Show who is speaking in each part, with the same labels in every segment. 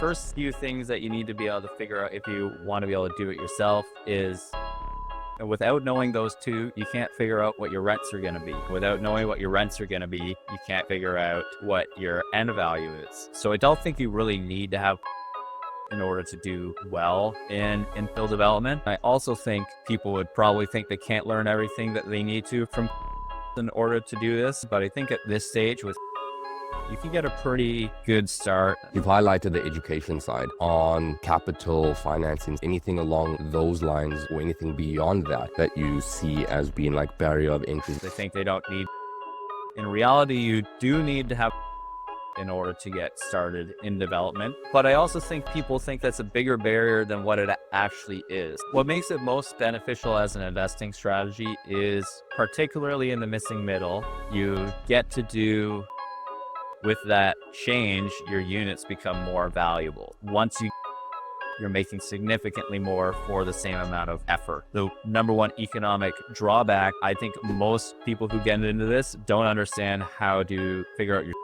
Speaker 1: first few things that you need to be able to figure out if you want to be able to do it yourself is without knowing those two, you can't figure out what your rents are going to be. Without knowing what your rents are going to be, you can't figure out what your end value is. So I don't think you really need to have in order to do well in infill development. I also think people would probably think they can't learn everything that they need to from in order to do this. But I think at this stage with you can get a pretty good start.
Speaker 2: You've highlighted the education side on capital financing, anything along those lines or anything beyond that you see as being like barrier of entry.
Speaker 1: They think they don't need. In reality, you do need to have in order to get started in development. But I also think people think that's a bigger barrier than what it actually is. What makes it most beneficial as an investing strategy is particularly in the missing middle, you get to do with that change, your units become more valuable. Once you're making significantly more for the same amount of effort. The number one economic drawback, I think most people who get into this don't understand how to figure out your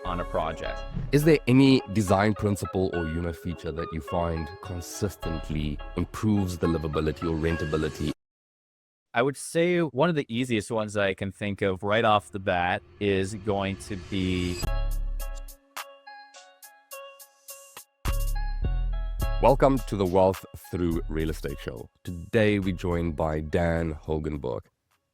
Speaker 1: on a project.
Speaker 2: Is there any design principle or unit feature that you find consistently improves the livability or rentability?
Speaker 1: I would say one of the easiest ones that I can think of right off the bat is going to be.
Speaker 2: Welcome to the Wealth Through Real Estate Show. Today we're joined by Dan Hogenbirk.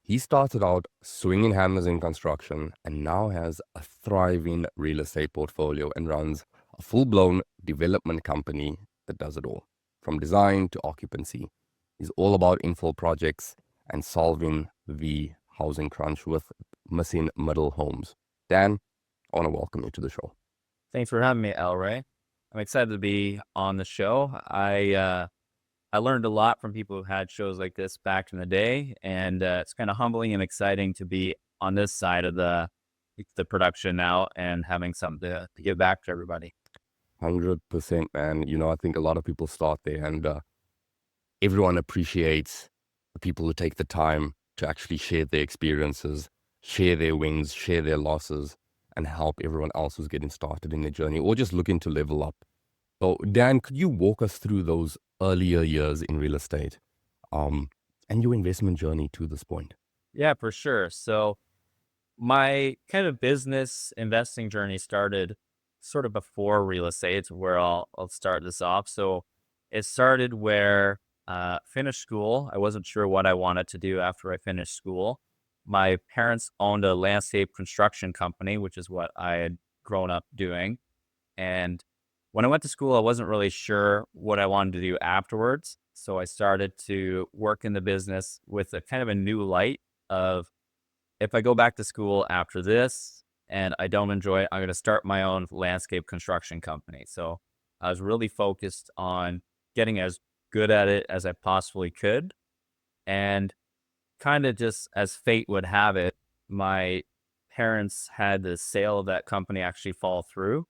Speaker 2: He started out swinging hammers in construction and now has a thriving real estate portfolio and runs a full-blown development company that does it all, from design to occupancy. He's all about infill projects and solving the housing crunch with missing middle homes. Dan, I want to welcome you to the show.
Speaker 1: Thanks for having me, El Ray. I'm excited to be on the show. I learned a lot from people who had shows like this back in the day, and it's kind of humbling and exciting to be on this side of the production now and having something to give back to everybody.
Speaker 2: 100%, man. You know, I think a lot of people start there, and everyone appreciates the people who take the time to actually share their experiences, share their wins, share their losses, and help everyone else who's getting started in their journey or just looking to level up. So, Dan, could you walk us through those earlier years in real estate and your investment journey to this point?
Speaker 1: Yeah, for sure. So my kind of business investing journey started sort of before real estate, where I'll start this off. So it started where finished school. I wasn't sure what I wanted to do after I finished school. My parents owned a landscape construction company, which is what I had grown up doing. And when I went to school, I wasn't really sure what I wanted to do afterwards. So I started to work in the business with a kind of a new light of, if I go back to school after this and I don't enjoy it, I'm going to start my own landscape construction company. So I was really focused on getting as good at it as I possibly could. And kind of just as fate would have it, my parents had the sale of that company actually fall through.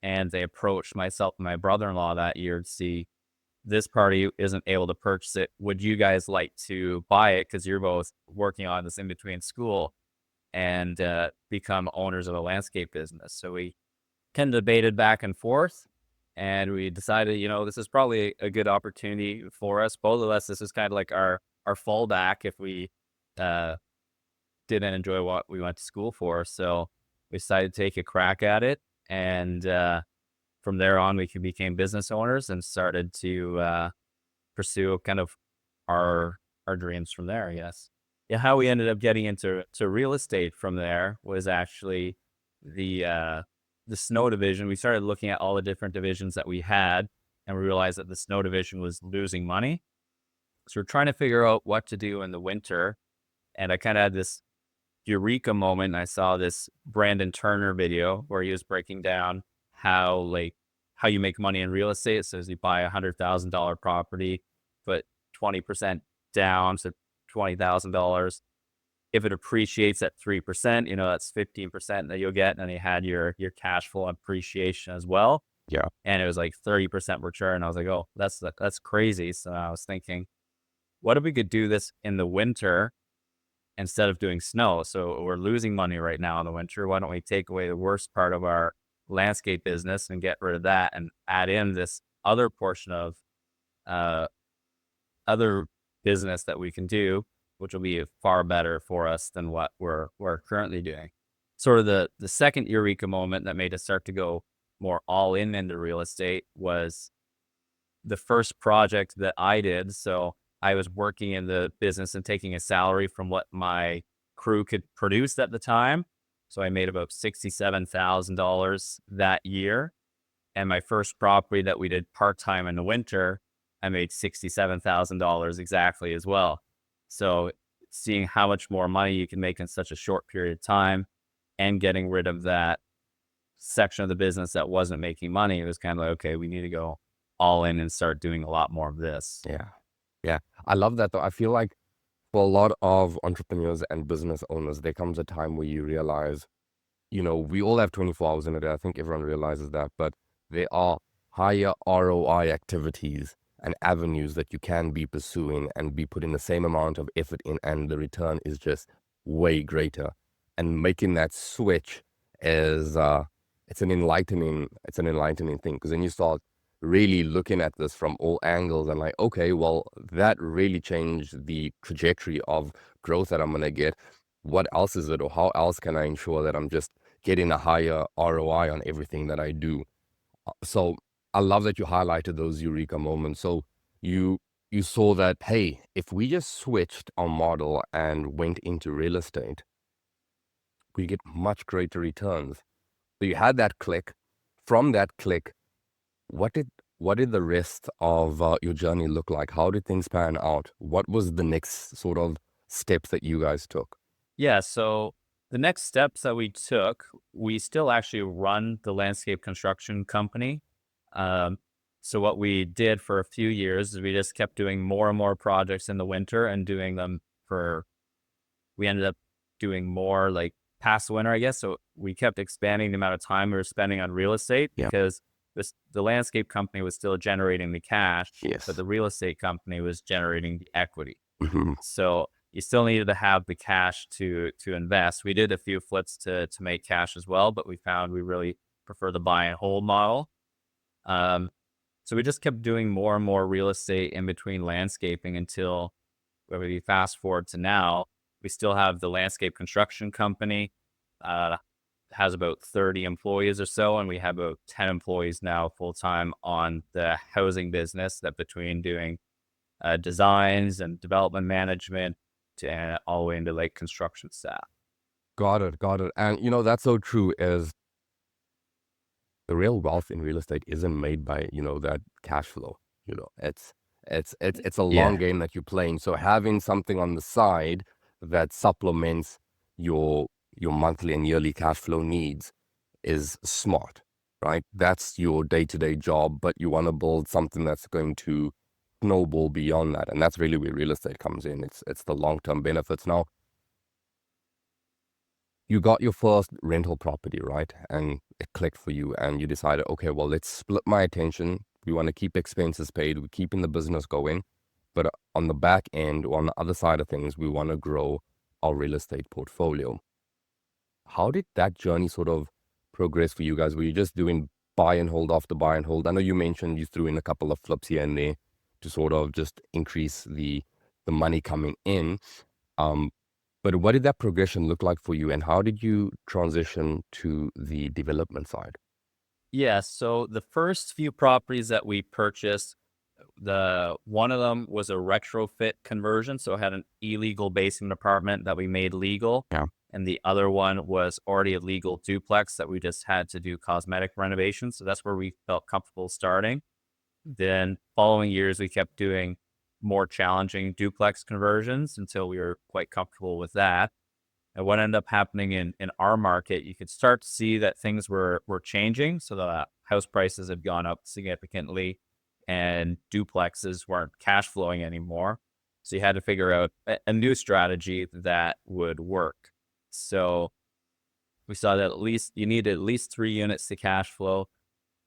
Speaker 1: And they approached myself and my brother-in-law that year to see, this party isn't able to purchase it. Would you guys like to buy it? Because you're both working on this in between school and become owners of a landscape business. So we kind of debated back and forth, and we decided, this is probably a good opportunity for us. Both of us, this is kind of like our fallback if we didn't enjoy what we went to school for. So we decided to take a crack at it. And from there on, we became business owners and started to pursue kind of our dreams from there. Yes. Yeah. How we ended up getting into real estate from there was actually the snow division. We started looking at all the different divisions that we had, and we realized that the snow division was losing money. So we're trying to figure out what to do in the winter. And I kind of had this eureka moment. I saw this Brandon Turner video where he was breaking down how you make money in real estate. So as you buy $100,000 property, put 20% down, so $20,000. If it appreciates at 3%, that's 15% that you'll get. And you had your cash flow appreciation as well.
Speaker 2: Yeah.
Speaker 1: And it was like 30% return. I was like, oh, that's crazy. So I was thinking, what if we could do this in the winter instead of doing snow? So we're losing money right now in the winter. Why don't we take away the worst part of our landscape business and get rid of that and add in this other portion of uh, other business that we can do, which will be far better for us than what we're currently doing. Sort of the second eureka moment that made us start to go more all in into real estate was the first project that I did. So I was working in the business and taking a salary from what my crew could produce at the time. So I made about $67,000 that year. And my first property that we did part time in the winter, I made $67,000 exactly as well. So seeing how much more money you can make in such a short period of time and getting rid of that section of the business that wasn't making money, it was kind of like, okay, we need to go all in and start doing a lot more of this.
Speaker 2: Yeah. Yeah. I love that though. I feel like for a lot of entrepreneurs and business owners, there comes a time where you realize, we all have 24 hours in a day. I think everyone realizes that, but there are higher ROI activities and avenues that you can be pursuing and be putting the same amount of effort in, and the return is just way greater. And making that switch is it's an enlightening thing, because then you start really looking at this from all angles and like, okay, well, that really changed the trajectory of growth that I'm gonna get. What else is it, or how else can I ensure that I'm just getting a higher ROI on everything that I do? So I love that you highlighted those eureka moments. So you you saw that, hey, if we just switched our model and went into real estate, we get much greater returns. So you had that click. From that click, what did what did the rest of your journey look like? How did things pan out? What was the next sort of steps that you guys took?
Speaker 1: Yeah. So the next steps that we took, we still actually run the landscape construction company. Um, so what we did for a few years is we just kept doing more and more projects in the winter and doing them for, we ended up doing more like past the winter, I guess. So we kept expanding the amount of time we were spending on real estate
Speaker 2: Yeah.
Speaker 1: because the landscape company was still generating the cash, but
Speaker 2: Yes.
Speaker 1: the real estate company was generating the equity.
Speaker 2: Hmm.
Speaker 1: So you still needed to have the cash to invest. We did a few flips to make cash as well, but we found we really prefer the buy and hold model. Um, so we just kept doing more and more real estate in between landscaping until where we fast forward to now. We still have the landscape construction company, uh, has about 30 employees or so, and we have about 10 employees now full time on the housing business. That between doing designs and development management to all the way into like construction staff.
Speaker 2: Got it, got it. And that's so true, is the real wealth in real estate isn't made by, that cash flow. It's a long
Speaker 1: Yeah.
Speaker 2: game that you're playing. So having something on the side that supplements your your monthly and yearly cash flow needs is smart, right? That's your day-to-day job, but you want to build something that's going to snowball beyond that. And that's really where real estate comes in. It's the long-term benefits. Now, you got your first rental property, right? And it clicked for you, and you decided, okay, well, let's split my attention. We want to keep expenses paid. We're keeping the business going. But on the back end, or on the other side of things, we want to grow our real estate portfolio. How did that journey sort of progress for you guys? Were you just doing buy and hold after buy and hold? I know you mentioned you threw in a couple of flips here and there to sort of just increase the money coming in. Um, but what did that progression look like for you, and how did you transition to the development side?
Speaker 1: Yeah. So the first few properties that we purchased, the one of them was a retrofit conversion. So it had an illegal basement apartment that we made legal.
Speaker 2: Yeah.
Speaker 1: And the other one was already a legal duplex that we just had to do cosmetic renovations. So that's where we felt comfortable starting. Then following years, we kept doing more challenging duplex conversions until we were quite comfortable with that. And what ended up happening in our market, you could start to see that things were changing. So the house prices have gone up significantly and duplexes weren't cash flowing anymore. So you had to figure out a new strategy that would work. So we saw that at least you need at least 3 units to cash flow,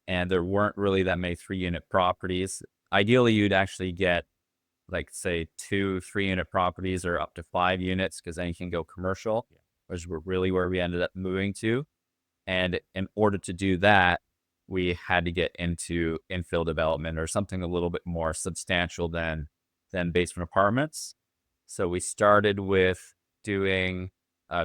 Speaker 1: and there weren't really that many 3 unit properties. Ideally, you'd actually get like say 2 3 unit properties or up to 5 units because then you can go commercial, which were really where we ended up moving to. And in order to do that, we had to get into infill development or something a little bit more substantial than basement apartments. So we started with doing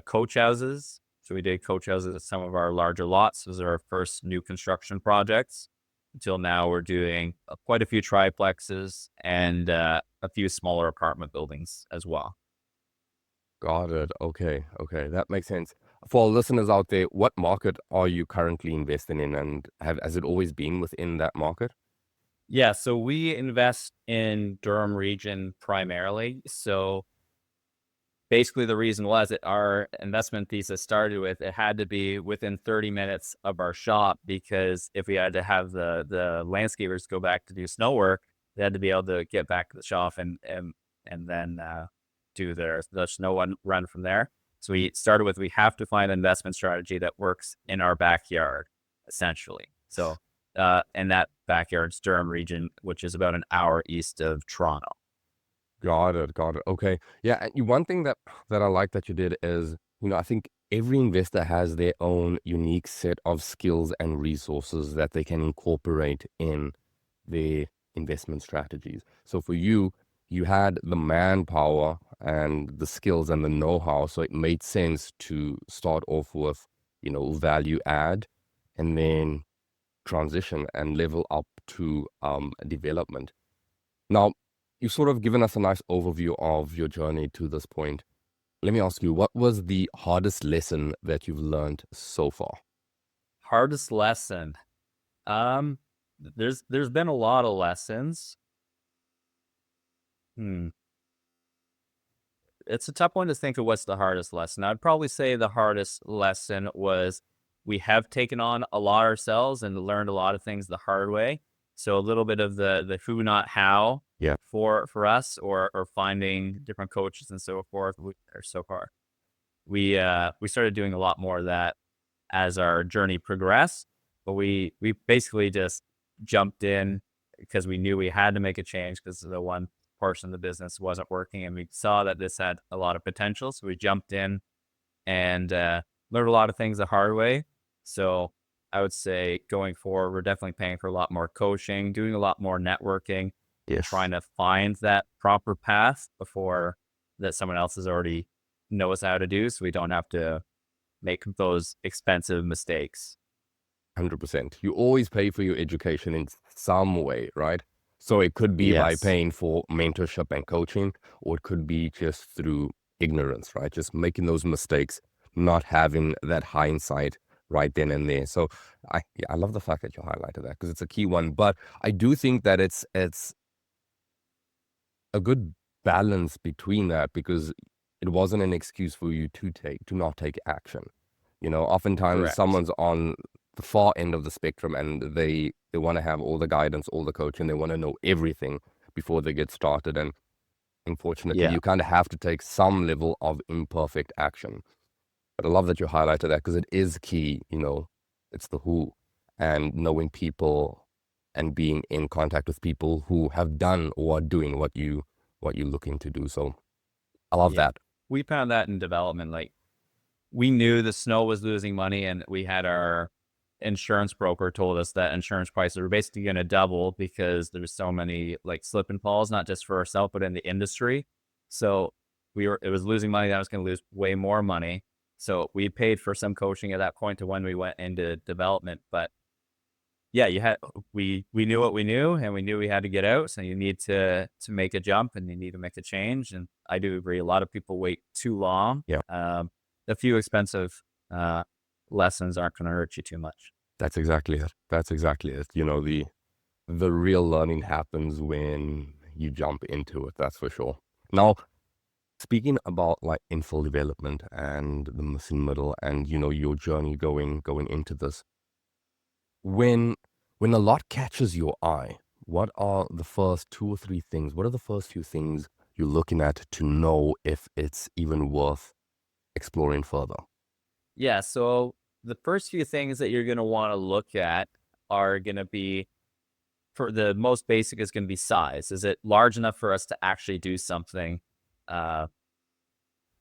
Speaker 1: coach houses. So we did coach houses at some of our larger lots. Those are our first new construction projects. Until now, we're doing quite a few triplexes and a few smaller apartment buildings as well.
Speaker 2: Got it. Okay. Okay. That makes sense. For our listeners out there, what market are you currently investing in, and has it always been within that market?
Speaker 1: Yeah, so we invest in Durham region primarily. So basically the reason was that our investment thesis started with it had to be within 30 minutes of our shop, because if we had to have the landscapers go back to do snow work, they had to be able to get back to the shop and then do the snow run from there. So we started with, we have to find an investment strategy that works in our backyard, essentially. So and that backyard's Durham region, which is about an hour east of Toronto.
Speaker 2: Got it. Got it. Okay. Yeah. And one thing that I like that you did is, I think every investor has their own unique set of skills and resources that they can incorporate in their investment strategies. So for you, you had the manpower and the skills and the know-how, so it made sense to start off with, value add, and then transition and level up to development. Now, you've sort of given us a nice overview of your journey to this point. Let me ask you, what was the hardest lesson that you've learned so far?
Speaker 1: Hardest lesson. Um, there's been a lot of lessons. Hmm. It's a tough one to think of what's the hardest lesson. I'd probably say the hardest lesson was we have taken on a lot ourselves and learned a lot of things the hard way. So a little bit of the who not how
Speaker 2: Yeah,
Speaker 1: for us, or finding different coaches and so forth. Or so far, we started doing a lot more of that as our journey progressed. But we basically just jumped in because we knew we had to make a change, because the one portion of the business wasn't working, and we saw that this had a lot of potential. So we jumped in and learned a lot of things the hard way. So I would say going forward, we're definitely paying for a lot more coaching, doing a lot more networking, and
Speaker 2: yes,
Speaker 1: trying to find that proper path before that someone else has already knows how to do, so we don't have to make those expensive mistakes.
Speaker 2: 100%. You always pay for your education in some way, right? So it could be by
Speaker 1: Yes.
Speaker 2: paying for mentorship and coaching, or it could be just through ignorance, right? Just making those mistakes, not having that hindsight right then and there. So yeah, I love the fact that you highlighted that because it's a key one. But I do think that it's a good balance between that, because it wasn't an excuse for you to not take action. Oftentimes
Speaker 1: Correct.
Speaker 2: someone's on the far end of the spectrum, and they want to have all the guidance, all the coaching, they want to know everything before they get started. And unfortunately,
Speaker 1: Yeah.
Speaker 2: you kind of have to take some level of imperfect action. But I love that you highlighted that, because it is key. It's the who, and knowing people and being in contact with people who have done or are doing what you're looking to do. So I love
Speaker 1: Yeah.
Speaker 2: that.
Speaker 1: We found that in development, like we knew the snow was losing money, and we had our insurance broker told us that insurance prices were basically going to double because there's so many like slip and falls, not just for ourselves, but in the industry. So it was losing money. That was going to lose way more money. So we paid for some coaching at that point to when we went into development. But yeah, we knew what we knew, and we knew we had to get out. So you need to make a jump, and you need to make a change. And I do agree. A lot of people wait too long.
Speaker 2: Yeah,
Speaker 1: A few expensive uh, lessons aren't going to hurt you too much.
Speaker 2: that's exactly it. That's exactly it. The real learning happens when you jump into it. That's for sure. Now, speaking about like infill development and the missing middle, and your journey going into this, when a lot catches your eye, what are the first two or three things? What are the first few things you're looking at to know if it's even worth exploring further?
Speaker 1: Yeah. So the first few things that you're going to want to look at are going to be, for the most basic, is going to be size. Is it large enough for us to actually do something uh,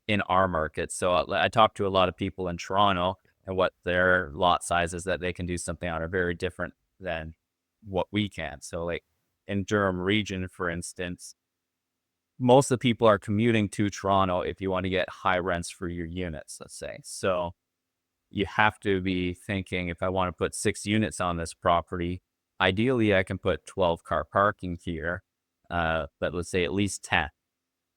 Speaker 1: in our market? So I talk to a lot of people in Toronto, and what their lot sizes that they can do something on are very different than what we can. So, like in Durham region, for instance, most of the people are commuting to Toronto if you want to get high rents for your units, let's say. So you have to be thinking, if I want to put 6 units on this property, ideally I can put 12-car parking here, but let's say at least 10.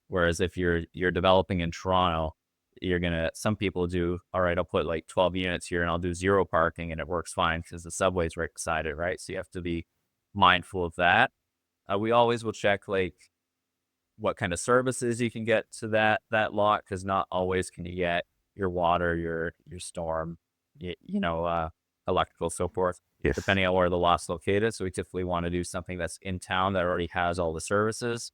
Speaker 1: Whereas if you're developing in Toronto, you're gonna some people do, all right, I'll put like 12 units here and I'll do zero parking and it works fine because the subway's right beside it, right? So you have to be mindful of that. We always will check like what kind of services you can get to that lot, because not always can you get your water, your storm, electrical, so forth,
Speaker 2: Yes.
Speaker 1: depending on where the lot's located. So we typically want to do something that's in town that already has all the services.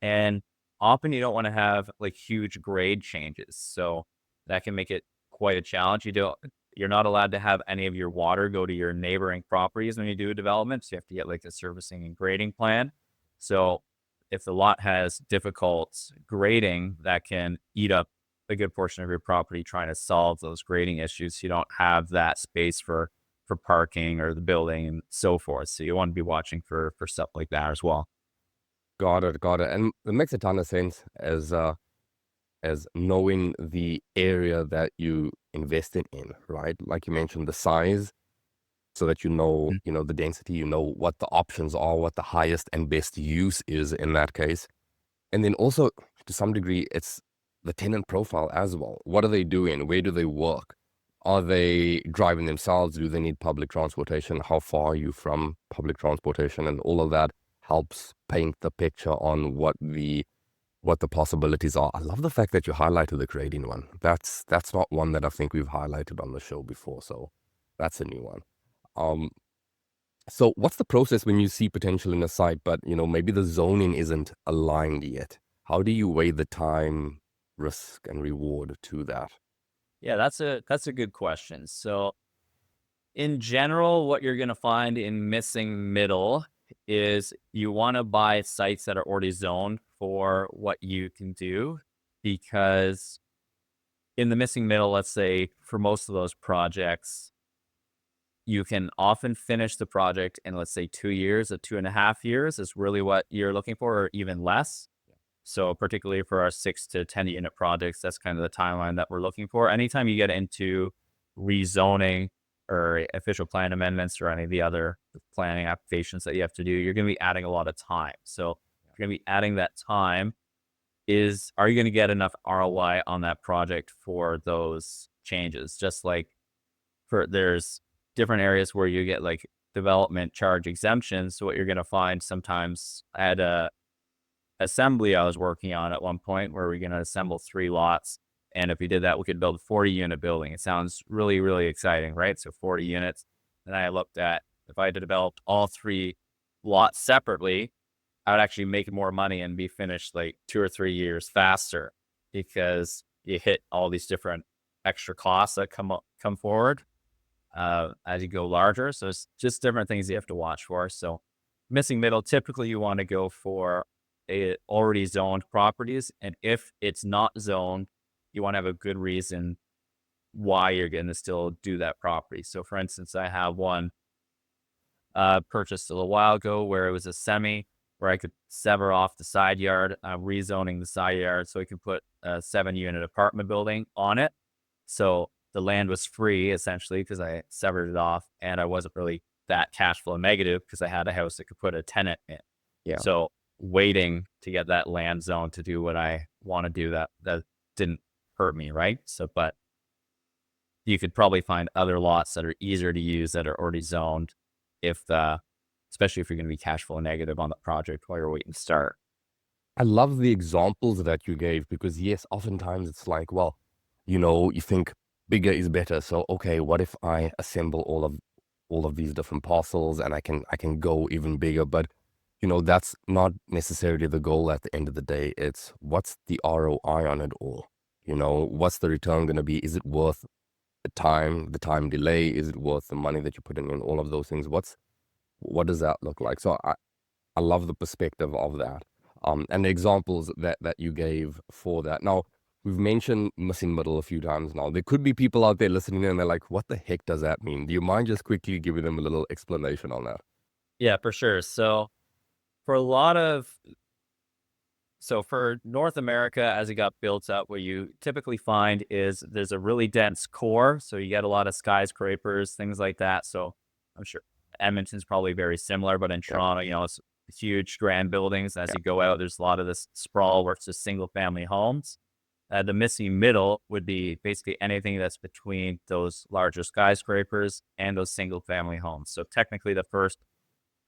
Speaker 1: And often you don't want to have like huge grade changes. So that can make it quite a challenge. You're not allowed to have any of your water go to your neighboring properties when you do a development. So you have to get like a servicing and grading plan. So if the lot has difficult grading, that can eat up a good portion of your property trying to solve those grading issues. You don't have that space for parking or the building and so forth. So you want to be watching for stuff like that as well.
Speaker 2: Got it, got it. And it makes a ton of sense as knowing the area that you invested in, right? Like you mentioned, the size, so that the density, what the options are, what the highest and best use is in that case. And then also, to some degree, it's the tenant profile as well. What are they doing? Where do they work? Are they driving themselves? Do they need public transportation? How far are you from public transportation? And all of that helps paint the picture on what the possibilities are. I love the fact that you highlighted the grading one. That's not one that I think we've highlighted on the show before, so that's a new one. Um, so what's the process when you see potential in a site, but maybe the zoning isn't aligned yet? How do you weigh the time, risk, and reward to that?
Speaker 1: Yeah, that's a good question. So in general, what you're gonna find in missing middle is you want to buy sites that are already zoned for what you can do, because in the missing middle, let's say for most of those projects, you can often finish the project in, let's say, 2 years or 2.5 years is really what you're looking for, or even less. So particularly for our 6 to 10 unit projects, that's kind of the timeline that we're looking for. Anytime you get into rezoning or official plan amendments or any of the other planning applications that you have to do, you're going to be adding a lot of time. So you're going to be adding that time. Are you going to get enough ROI on that project for those changes? Just like there's different areas where you get like development charge exemptions. So what you're going to find sometimes at a assembly I was working on at one point where we're going to assemble 3 lots. And if we did that, we could build a 40-unit building. It sounds really, really exciting, right? So 40 units. And I looked at, if I had developed all 3 lots separately, I would actually make more money and be finished like 2 or 3 years faster, because you hit all these different extra costs that come forward as you go larger. So it's just different things you have to watch for. So missing middle, typically you want to go for already zoned properties. And if it's not zoned, you want to have a good reason why you're going to still do that property. So for instance, I have one purchased a little while ago where it was a semi where I could sever off the side yard, rezoning the side yard so I could put a 7-unit apartment building on it. So the land was free essentially because I severed it off, and I wasn't really that cash flow negative because I had a house that could put a tenant in.
Speaker 2: Yeah.
Speaker 1: So waiting to get that land zone to do what I want to do, that didn't hurt me, right? So, but you could probably find other lots that are easier to use that are already zoned, especially if you're going to be cash flow negative on the project while you're waiting to start.
Speaker 2: I love the examples that you gave because yes, oftentimes it's like, well, you think bigger is better. So okay, what if I assemble all of these different parcels and I can go even bigger? But that's not necessarily the goal at the end of the day. It's what's the ROI on it all? What's the return going to be? Is it worth the time delay? Is it worth the money that you're putting in? All of those things. What does that look like? So I love the perspective of that. And the examples that you gave for that. Now, we've mentioned missing middle a few times now. There could be people out there listening and they're like, what the heck does that mean? Do you mind just quickly giving them a little explanation on that?
Speaker 1: Yeah, for sure. So for a lot of so for North America, as it got built up, what you typically find is there's a really dense core. So you get a lot of skyscrapers, things like that. So I'm sure Edmonton's probably very similar, but in
Speaker 2: Yeah,
Speaker 1: Toronto, it's huge grand buildings. As
Speaker 2: yeah,
Speaker 1: you go out, there's a lot of this sprawl where it's just single family homes. The missing middle would be basically anything that's between those larger skyscrapers and those single family homes. So technically, the first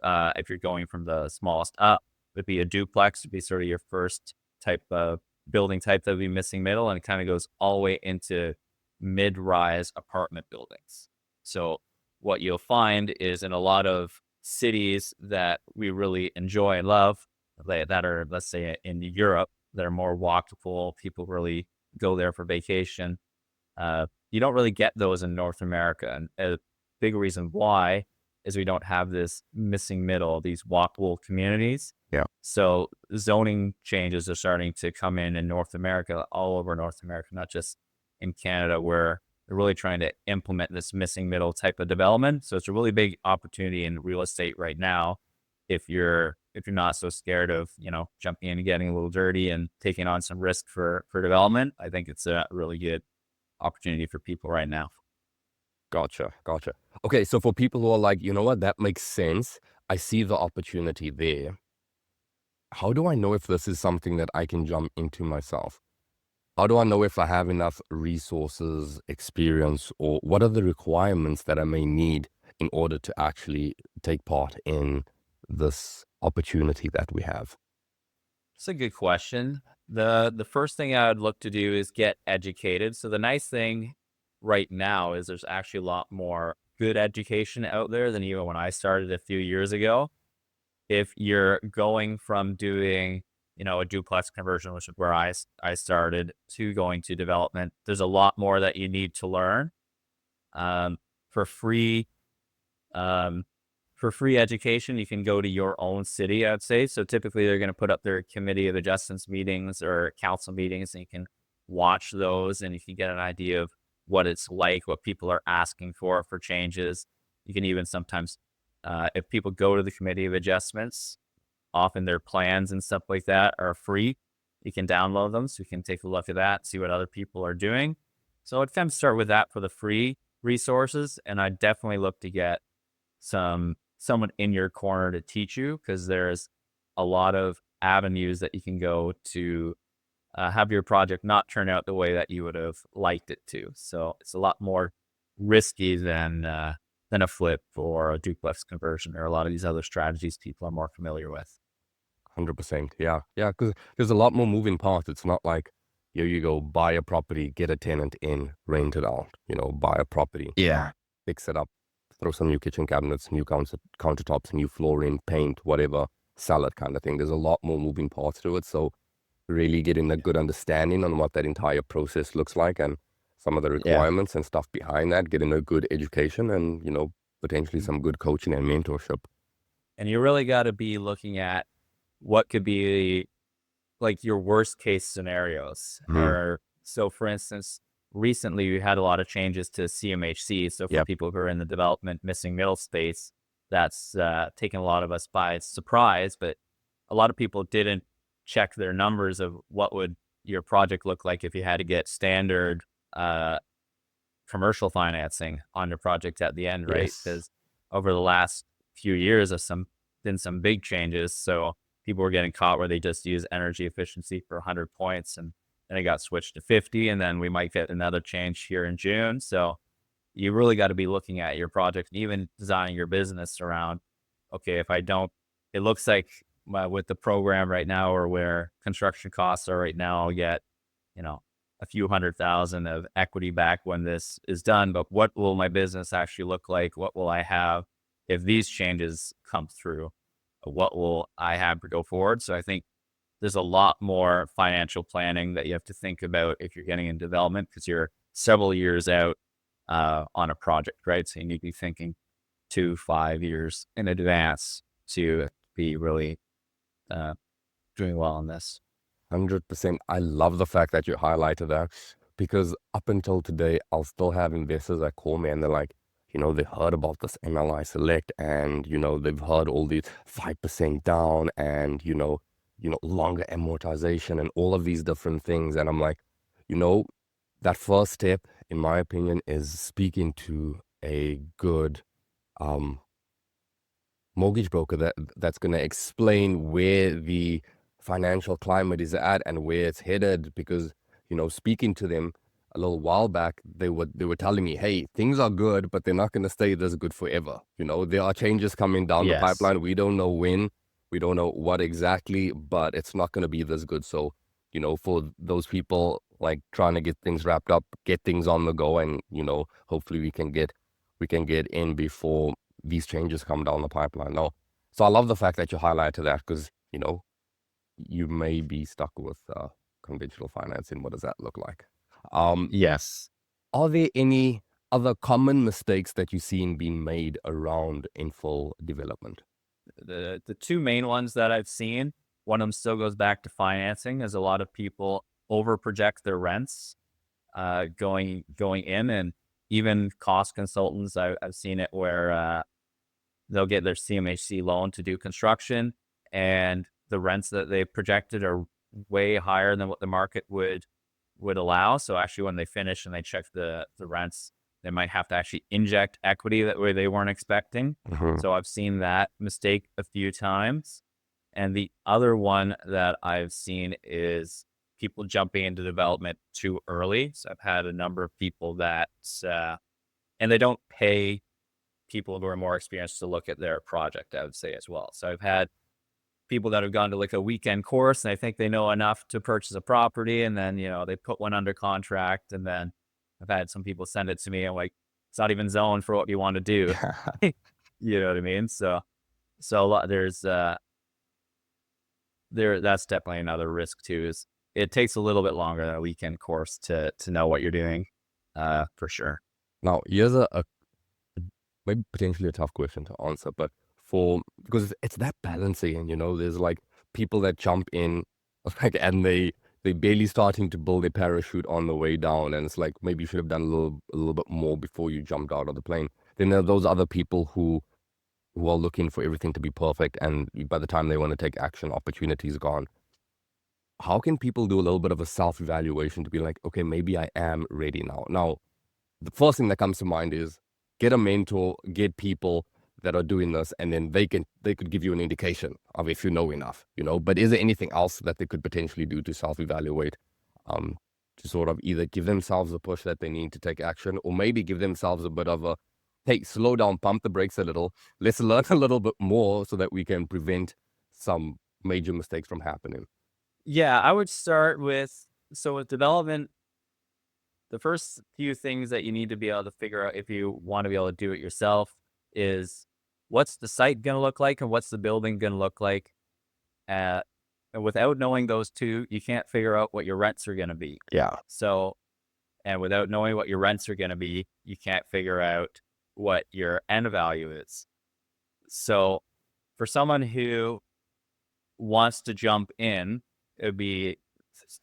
Speaker 1: if you're going from the smallest up, would be a duplex, would be sort of your first type of building type that would be missing middle, and it kind of goes all the way into mid-rise apartment buildings. So what you'll find is in a lot of cities that we really enjoy and love, that are, let's say, in Europe, that are more walkable, people really go there for vacation. You don't really get those in North America, and a big reason why is we don't have this missing middle, these walkable communities.
Speaker 2: yeah.
Speaker 1: So zoning changes are starting to come in North America, all over North America, not just in Canada, where they're really trying to implement this missing middle type of development. So it's a really big opportunity in real estate right now. If you're not so scared of jumping in and getting a little dirty and taking on some risk for development, I think it's a really good opportunity for people right now.
Speaker 2: Gotcha, gotcha. Okay, so for people who are like, you know what, that makes sense. I see the opportunity there. How do I know if this is something that I can jump into myself? How do I know if I have enough resources, experience, or what are the requirements that I may need in order to actually take part in this opportunity that we have?
Speaker 1: It's a good question. The first thing I would look to do is get educated. So the nice thing right now is there's actually a lot more good education out there than even when I started a few years ago. If you're going from doing, a duplex conversion, which is where I started, to going to development, there's a lot more that you need to learn. Um, for free, um, for free education, you can go to your own city, I'd say. So typically they're going to put up their committee of adjustments meetings or council meetings, and you can watch those and you can get an idea of what it's like, what people are asking for changes. You can even sometimes, if people go to the committee of adjustments, often their plans and stuff like that are free. You can download them so you can take a look at that, see what other people are doing. So I'd kind of start with that for the free resources. And I definitely look to get someone in your corner to teach you, because there's a lot of avenues that you can go to have your project not turn out the way that you would have liked it to. So it's a lot more risky than a flip or a duplex conversion or a lot of these other strategies people are more familiar with.
Speaker 2: 100%. Yeah. Yeah. Because there's a lot more moving parts. It's not like, here you go, buy a property, get a tenant in, rent it out, buy a property,
Speaker 1: Yeah.
Speaker 2: fix it up, throw some new kitchen cabinets, new countertops, new flooring, paint, whatever, sell it kind of thing. There's a lot more moving parts to it. So really getting a good understanding on what that entire process looks like and some of the
Speaker 1: Yeah.
Speaker 2: requirements and stuff behind that, getting a good education and, potentially
Speaker 1: Mhm.
Speaker 2: some good coaching and mentorship.
Speaker 1: And you really got to be looking at what could be like your worst case scenarios.
Speaker 2: Mhm.
Speaker 1: Or so, for instance, recently we had a lot of changes to CMHC. So for
Speaker 2: Yep.
Speaker 1: people who are in the development missing middle space, that's taken a lot of us by surprise. But a lot of people didn't check their numbers of what would your project look like if you had to get standard uh, commercial financing on your project at the end, right?
Speaker 2: Yes.
Speaker 1: Because over the last few years, there's been some big changes. So people were getting caught where they just use energy efficiency for 100 points, and then it got switched to 50, and then we might get another change here in June. So you really got to be looking at your project and even designing your business around, okay, if I don't, it looks like with the program right now or where construction costs are right now, I'll get, you know, a few 100,000 of equity back when this is done. But what will my business actually look like? What will I have if these changes come through? What will I have to go forward? So I think there's a lot more financial planning that you have to think about if you're getting in development, because you're several years out on a project, right? So you need to be thinking 2, 5 years in advance to be really uh, doing well on this.
Speaker 2: 100%. I love the fact that you highlighted that because up until today, I'll still have investors that call me and they're like, they heard about this MLI Select and, they've heard all these 5% down and, longer amortization and all of these different things. And I'm like, you know, that first step, in my opinion, is speaking to a good um, mortgage broker that's going to explain where the financial climate is at and where it's headed because speaking to them a little while back they were telling me, hey, things are good but they're not going to stay this good forever. There are changes coming down the
Speaker 1: Yes.
Speaker 2: pipeline. We don't know when, we don't know what exactly, but it's not going to be this good. So for those people like trying to get things wrapped up, get things on the go, and hopefully we can get in before these changes come down the pipeline. No, so I love the fact that you highlighted that because you may be stuck with conventional financing. What does that look like? Um,
Speaker 1: Yes.
Speaker 2: are there any other common mistakes that you've seen being made around infill development?
Speaker 1: The two main ones that I've seen, one of them still goes back to financing, as a lot of people over project their rents going in, and even cost consultants. I've seen it where they'll get their CMHC loan to do construction, and the rents that they projected are way higher than what the market would allow. So actually, when they finish and they check the rents, they might have to actually inject equity that way they weren't expecting.
Speaker 2: Hmm.
Speaker 1: So I've seen that mistake a few times. And the other one that I've seen is people jumping into development too early. So I've had a number of people that, and they don't pay people who are more experienced to look at their project, I would say as well. So I've had people that have gone to like a weekend course and I think they know enough to purchase a property, and then, they put one under contract, and then I've had some people send it to me and like, it's not even zoned for what you want to do. You know what I mean? So a lot, that's definitely another risk too, is it takes a little bit longer than a weekend course to know what you're doing, for sure.
Speaker 2: Now, here's a maybe potentially a tough question to answer, but because it's that balancing, and there's like people that jump in, like, and they barely starting to build their parachute on the way down, and it's like maybe you should have done a little bit more before you jumped out of the plane. Then there are those other people who are looking for everything to be perfect, and by the time they want to take action, opportunity is gone. How can people do a little bit of a self-evaluation to be like, okay, maybe I am ready now? Now, the first thing that comes to mind is get a mentor, get people that are doing this, and then they could give you an indication of if you know enough, But is there anything else that they could potentially do to self-evaluate, um, to sort of either give themselves a push that they need to take action, or maybe give themselves a bit of a, hey, slow down, pump the brakes a little, let's learn a little bit more so that we can prevent some major mistakes from happening.
Speaker 1: Yeah, I would start with, so with development, the first few things that you need to be able to figure out if you want to be able to do it yourself is, what's the site going to look like and what's the building going to look like. Uh, and without knowing those two, you can't figure out what your rents are going to be.
Speaker 2: Yeah.
Speaker 1: So, and without knowing what your rents are going to be, you can't figure out what your end value is. So, for someone who wants to jump in, it would be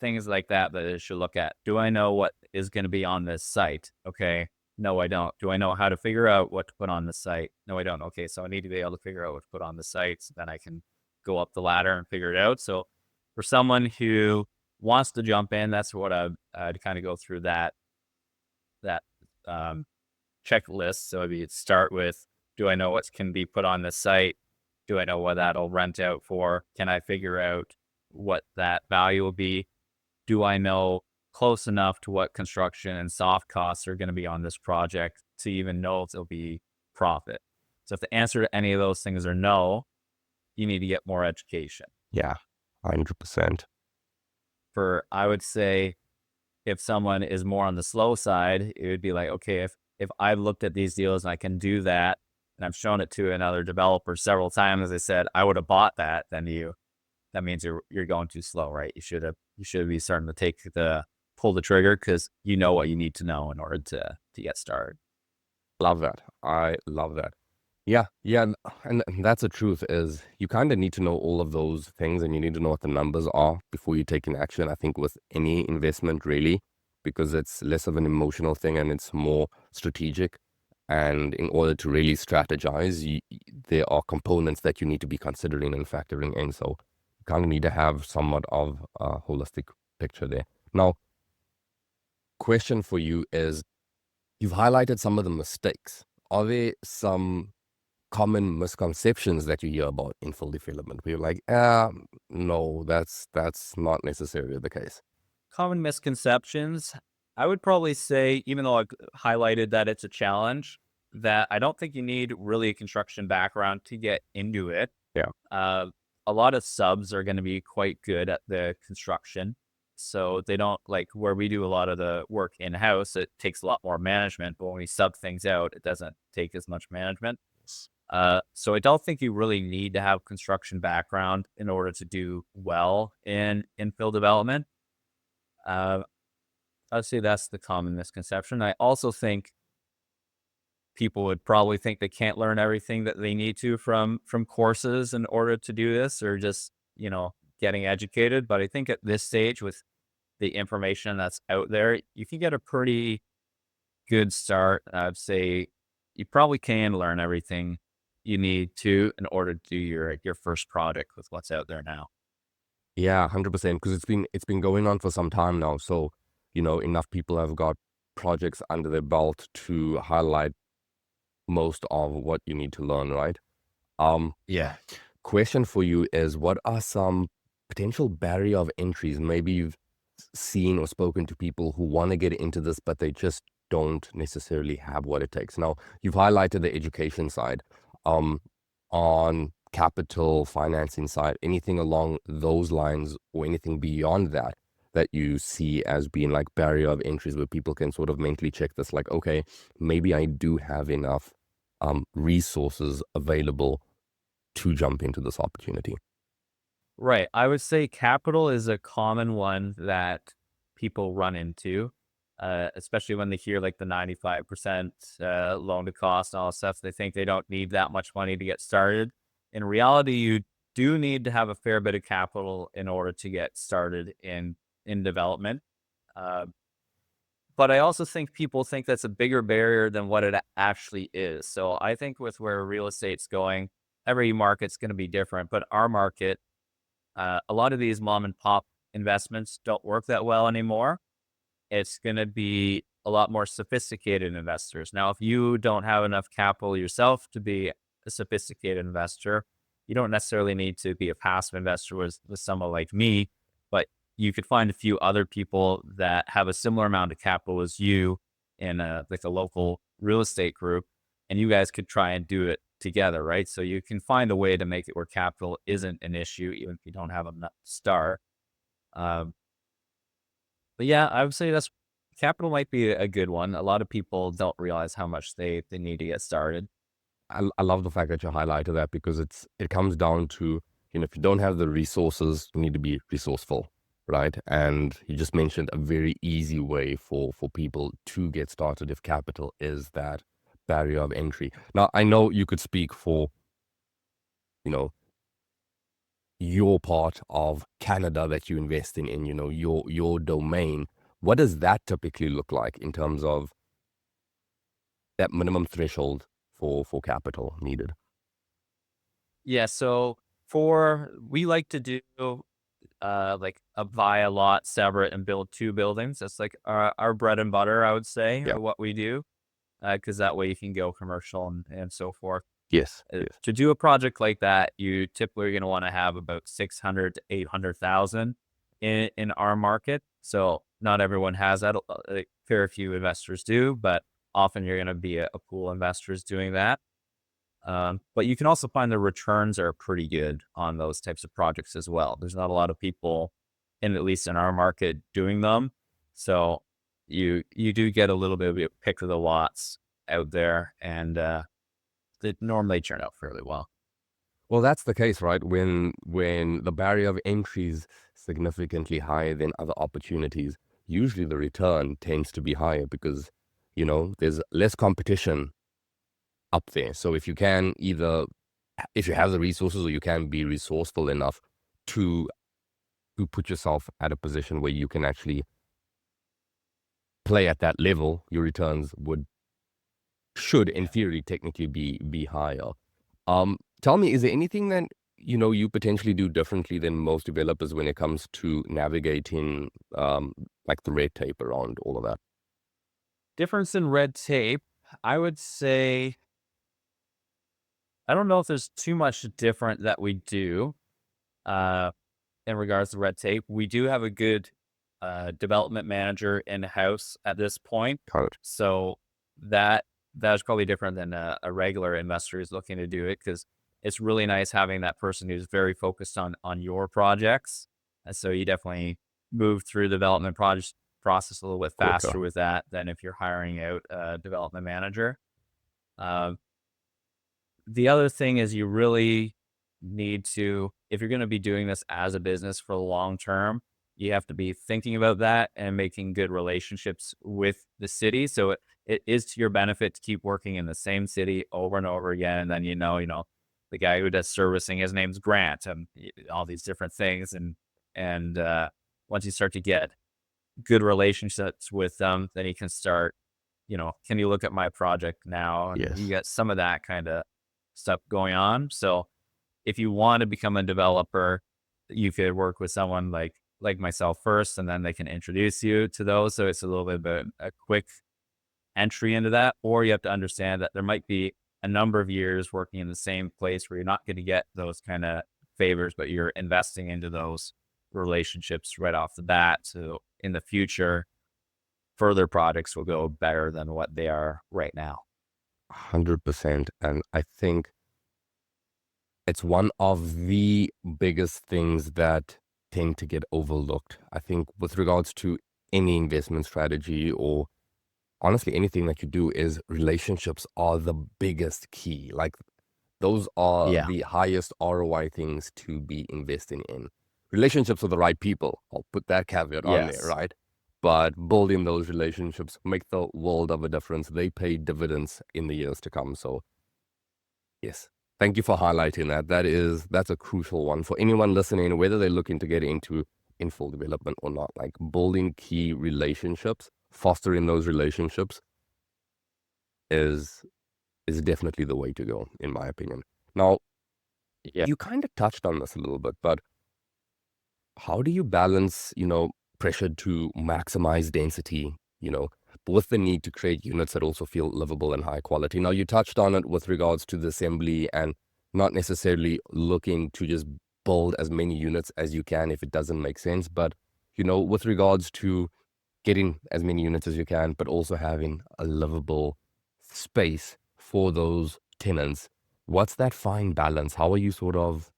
Speaker 1: things like that that it should look at. Do I know what is going to be on this site? Okay. No, I don't. Do I know how to figure out what to put on the site? No, I don't. Okay. So I need to be able to figure out what to put on the site, so then I can go up the ladder and figure it out. So for someone who wants to jump in, that's what I'd kind of go through that um, checklist. So it'd start with, do I know what can be put on the site? Do I know what that'll rent out for? Can I figure out what that value will be? Do I know close enough to what construction and soft costs are going to be on this project to even know if there'll be profit? So if the answer to any of those things are no, you need to get more education.
Speaker 2: Yeah. 100%.
Speaker 1: I would say, if someone is more on the slow side, it would be like, okay, if I've looked at these deals and I can do that, and I've shown it to another developer several times, they said I would have bought that, then that means you're going too slow, right? You should be starting to pull the trigger, because you know what you need to know in order to get started.
Speaker 2: Love that. I love that. Yeah, yeah, and that's the truth is you kind of need to know all of those things and you need to know what the numbers are before you take an action. I think with any investment really, because it's less of an emotional thing and it's more strategic. And in order to really strategize, there are components that you need to be considering and factoring in. So you kind of need to have somewhat of a holistic picture there. Now, question for you is you've highlighted some of the mistakes. Are there some common misconceptions that you hear about infill development where you're like, no, that's not necessarily the case?
Speaker 1: Common misconceptions, I would probably say, even though I highlighted that it's a challenge, that I don't think you need really a construction background to get into it.
Speaker 2: Yeah.
Speaker 1: Uh, a lot of subs are going to be quite good at the construction. So they don't like where we do a lot of the work in house, it takes a lot more management. But when we sub things out, it doesn't take as much management. So I don't think you really need to have construction background in order to do well in infill development. Uh, I'd say that's the common misconception. I also think people would probably think they can't learn everything that they need to from courses in order to do this, or just getting educated. But I think at this stage, with the information that's out there, you can get a pretty good start. I'd say you probably can learn everything you need to in order to do your first project with what's out there now.
Speaker 2: Yeah, 100%, because it's been going on for some time now. So, enough people have got projects under their belt to highlight most of what you need to learn, right? Um,
Speaker 1: Yeah.
Speaker 2: Question for you is what are some potential barrier of entries? Maybe you've seen or spoken to people who want to get into this, but they just don't necessarily have what it takes. Now, you've highlighted the education side. Um, on capital financing side, anything along those lines or anything beyond that that you see as being like barrier of entries where people can sort of mentally check this, like, okay, maybe I do have enough resources available to jump into this opportunity.
Speaker 1: Right. I would say capital is a common one that people run into, especially when they hear like the 95% loan to cost and all that stuff. They think they don't need that much money to get started. In reality, you do need to have a fair bit of capital in order to get started in development. Uh, but I also think people think that's a bigger barrier than what it actually is. So I think with where real estate's going, every market's going to be different, but our market, a lot of these mom and pop investments don't work that well anymore. It's going to be a lot more sophisticated investors. Now, if you don't have enough capital yourself to be a sophisticated investor, you don't necessarily need to be a passive investor with someone like me, but you could find a few other people that have a similar amount of capital as you in like a local real estate group, and you guys could try and do it together, right? So you can find a way to make it where capital isn't an issue, even if you don't have enough to start. Um, but yeah, I would say that's capital might be a good one. A lot of people don't realize how much they need to get started.
Speaker 2: I love the fact that you highlighted that because it comes down to, if you don't have the resources, you need to be resourceful, right? And you just mentioned a very easy way for people to get started if capital is that barrier of entry. Now, I know you could speak for, you know, your part of Canada that you invest in, your domain. What does that typically look like in terms of that minimum threshold for capital needed?
Speaker 1: Yeah, so for we like to do like a buy a lot, separate, and build two buildings. That's like our bread and butter, I would say,
Speaker 2: Yeah.
Speaker 1: or what we do, because that way you can go commercial and so forth.
Speaker 2: Yes. Yes.
Speaker 1: To do a project like that, you typically are going to want to have about 600 to 800,000 in our market. So not everyone has that. A fair few investors do, but often you're going to be a pool of investors doing that. But you can also find the returns are pretty good on those types of projects as well. There's not a lot of people, in at least in our market, doing them. So you do get a little bit of a pick of the lots out there, and they normally turn out fairly well.
Speaker 2: Well, that's the case, right? When the barrier of entry is significantly higher than other opportunities, usually the return tends to be higher because, there's less competition up there. So if you can either, if you have the resources, or you can be resourceful enough to put yourself at a position where you can actually play at that level, your returns should in theory technically be higher. Tell me, is there anything that you potentially do differently than most developers when it comes to navigating like the red tape around all of that?
Speaker 1: Difference in red tape, I would say, I don't know if there's too much different that we do. Uh, in regards to red tape. We do have a good development manager in house at this point,
Speaker 2: Got it.
Speaker 1: so that that's probably different than a regular investor who's looking to do it because it's really nice having that person who's very focused on your projects, and so you definitely move through the development project process a little bit
Speaker 2: Quicker.
Speaker 1: faster with that than if you're hiring out a development manager. Um, the other thing is you really need to, if you're going to be doing this as a business for the long term, you have to be thinking about that and making good relationships with the city. So it is to your benefit to keep working in the same city over and over again. And then, the guy who does servicing, his name's Grant, and all these different things. And once you start to get good relationships with them, then you can start, can you look at my project now? And you
Speaker 2: Yes.
Speaker 1: get some of that kind of stuff going on. So if you want to become a developer, you could work with someone like myself first, and then they can introduce you to those. So it's a little bit of a quick entry into that. Or you have to understand that there might be a number of years working in the same place where you're not going to get those kind of favors, but you're investing into those relationships right off the bat. So in the future, further products will go better than what they are right now.
Speaker 2: 100%. And I think it's one of the biggest things that tend to get overlooked. I think with regards to any investment strategy, or honestly anything that you do, is relationships are the biggest key. Like, those are
Speaker 1: Yeah.
Speaker 2: the highest ROI things to be investing in. Relationships with the right people. I'll put that caveat on there,
Speaker 1: Yes.
Speaker 2: right? But building those relationships make the world of a difference. They pay dividends in the years to come. So yes, thank you for highlighting that. That's a crucial one for anyone listening, whether they're looking to get into infill development or not. Like, building key relationships, fostering those relationships is definitely the way to go, in my opinion. Now,
Speaker 1: Yeah.
Speaker 2: you kind of touched on this a little bit, but how do you balance, pressure to maximize density, with the need to create units that also feel livable and high quality? Now, you touched on it with regards to the assembly and not necessarily looking to just build as many units as you can if it doesn't make sense, but, with regards to getting as many units as you can, but also having a livable space for those tenants. What's that fine balance? How are you sort of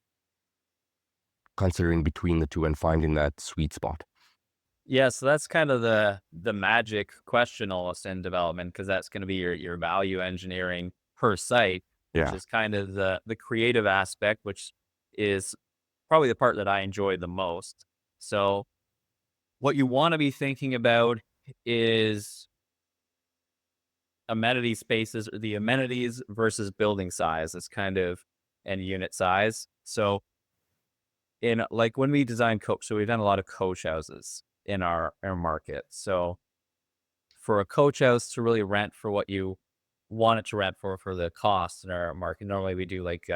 Speaker 2: considering between the two and finding that sweet spot?
Speaker 1: Yeah, so that's kind of the magic question almost in development, because that's going to be your value engineering per site, which
Speaker 2: Yeah.
Speaker 1: is kind of the creative aspect, which is probably the part that I enjoy the most. So what you want to be thinking about is amenity spaces, or the amenities versus building size. It's kind of, and unit size. So in, like, when we design coach, so we've done a lot of coach houses in our market. So for a coach house to really rent for what you want it to rent for the cost in our market, normally we do like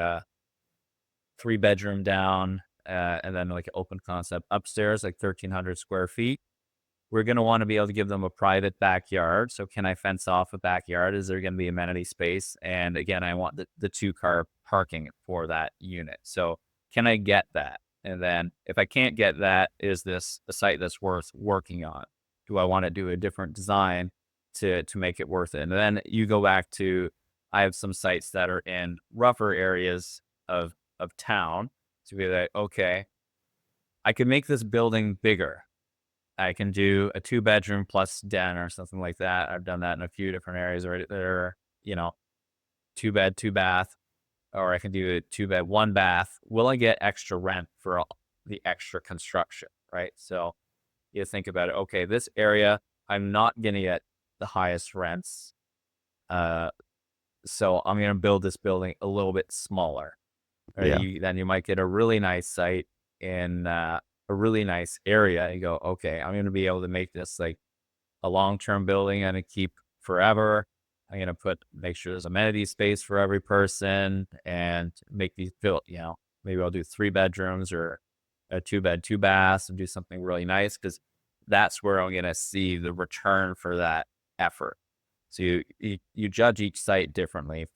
Speaker 1: 3 bedroom down, and then like an open concept upstairs, like 1,300 square feet. We're going to want to be able to give them a private backyard. So can I fence off a backyard? Is there going to be amenity space? And again, I want the 2 car parking for that unit. So can I get that? And then if I can't get that, is this a site that's worth working on? Do I want to do a different design to make it worth it? And then you go back to, I have some sites that are in rougher areas of town to be like, okay, I could make this building bigger. I can do a 2 bedroom plus den or something like that. I've done that in a few different areas where they're, 2 bed, 2 bath, or I can do a 2 bed, 1 bath. Will I get extra rent for all the extra construction? Right. So you think about it. Okay, this area, I'm not going to get the highest rents. Uh, So I'm going to build this building a little bit smaller. Right?
Speaker 2: Yeah.
Speaker 1: Then you might get a really nice site in a really nice area. You go, okay, I'm going to be able to make this like a long-term building and to keep forever. I'm going to make sure there's amenity space for every person and make these built, maybe I'll do 3 bedrooms or a 2 bed, 2 baths and do something really nice because that's where I'm going to see the return for that effort. So you judge each site differently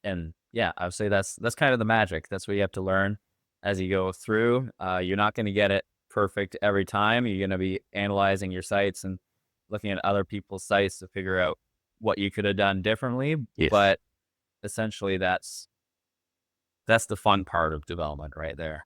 Speaker 1: and yeah, I would say that's kind of the magic. That's what you have to learn as you go through. You're not going to get it perfect every time. You're going to be analyzing your sites and looking at other people's sites to figure out what you could have done differently.
Speaker 2: Yes.
Speaker 1: But essentially, that's the fun part of development right there.